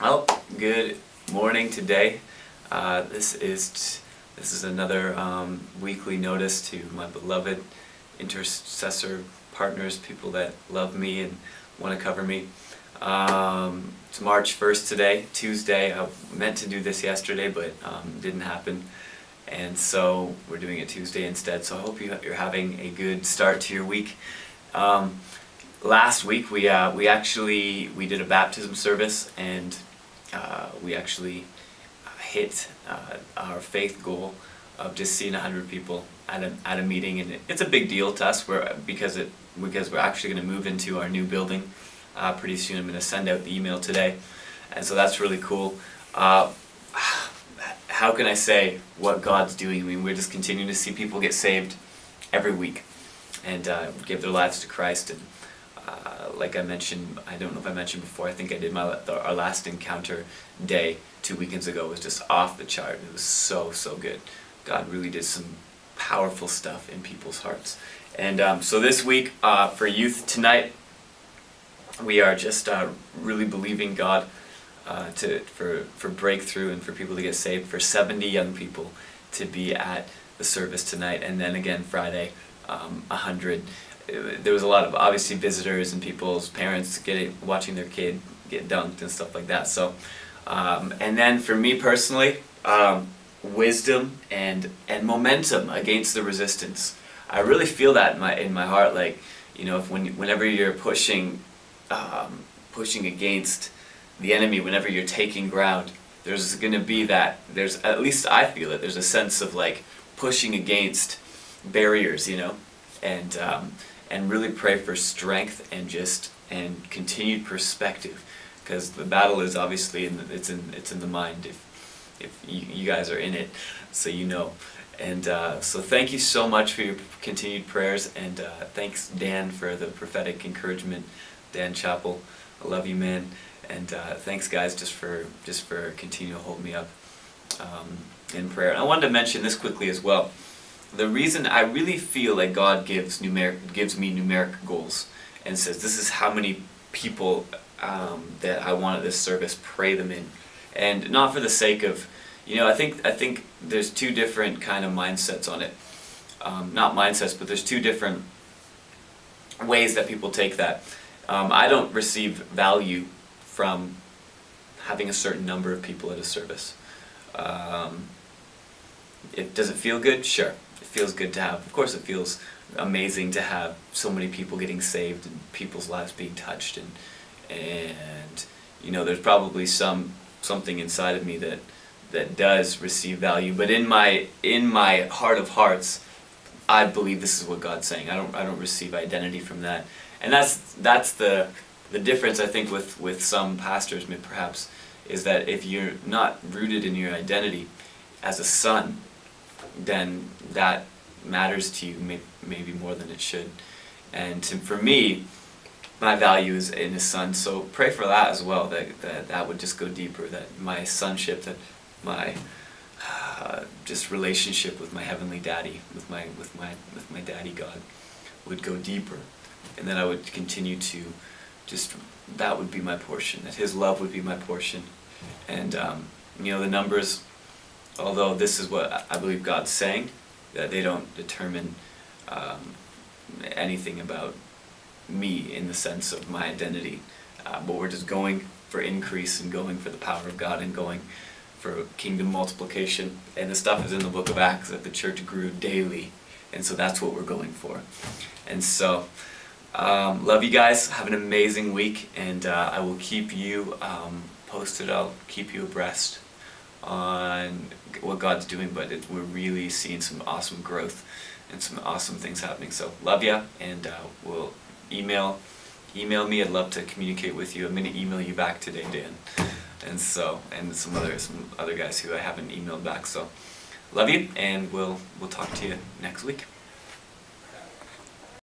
Well, good morning today. This is another weekly notice to my beloved intercessor partners, people that love me and want to cover me. It's March 1st today, Tuesday. I meant to do this yesterday, but didn't happen, and so we're doing it Tuesday instead. So I hope you're having a good start to your week. Last week we did a baptism service, and we actually hit our faith goal of just seeing 100 people at a meeting, and it's a big deal to us because we're actually going to move into our new building pretty soon. I'm going to send out the email today, and so that's really cool. How can I say what God's doing? I mean, we're just continuing to see people get saved every week and give their lives to Christ. And like I mentioned, I don't know if I mentioned before, I think I did our last encounter day 2 weekends ago was just off the chart. It was so good. God really did some powerful stuff in people's hearts. And so this week for youth tonight, we are just really believing God for breakthrough and for people to get saved, for 70 young people to be at the service tonight, and then again Friday 100. There was a lot of obviously visitors and people's parents watching their kid get dunked and stuff like that. So and then for me personally, wisdom and momentum against the resistance. I really feel that in my heart, like, you know, whenever you're pushing against the enemy, whenever you're taking ground, there's going to be at least I feel it, there's a sense of like pushing against barriers, you know, and really pray for strength and continued perspective, because the battle is obviously it's in the mind if you guys are in it, so you know. And so thank you so much for your continued prayers, and thanks Dan for the prophetic encouragement, Dan Chappell. I love you, man. And thanks guys just for continuing to hold me up in prayer. And I wanted to mention this quickly as well. The reason I really feel like God gives me numeric goals and says this is how many people that I want at this service, pray them in, and not for the sake of, you know, I think there's two different kind of mindsets on it. Not mindsets, but there's two different ways that people take that. I don't receive value from having a certain number of people at a service. Does it feel good? Sure. It feels good to have, of course it feels amazing to have so many people getting saved and people's lives being touched, and you know, there's probably something inside of me that does receive value, but in my heart of hearts, I believe this is what God's saying. I don't receive identity from that. And that's the difference, I think, with some pastors, perhaps, is that if you're not rooted in your identity as a son, then that matters to you maybe more than it should. And for me, my value is in His Son. So pray for that as well, that would just go deeper, that my sonship, that my just relationship with my heavenly Daddy, with my Daddy God, would go deeper, and that I would continue to that would be my portion, that His love would be my portion. And you know, the numbers, although this is what I believe God's saying, that they don't determine anything about me in the sense of my identity, but we're just going for increase and going for the power of God and going for kingdom multiplication. And the stuff is in the book of Acts, that the church grew daily, and so that's what we're going for. And so love you guys, have an amazing week, and I will keep you posted. I'll keep you abreast on what God's doing, but we're really seeing some awesome growth and some awesome things happening. So love ya, and we'll email me. I'd love to communicate with you. I'm going to email you back today, Dan, and some other guys who I haven't emailed back. So love you, and we'll talk to you next week.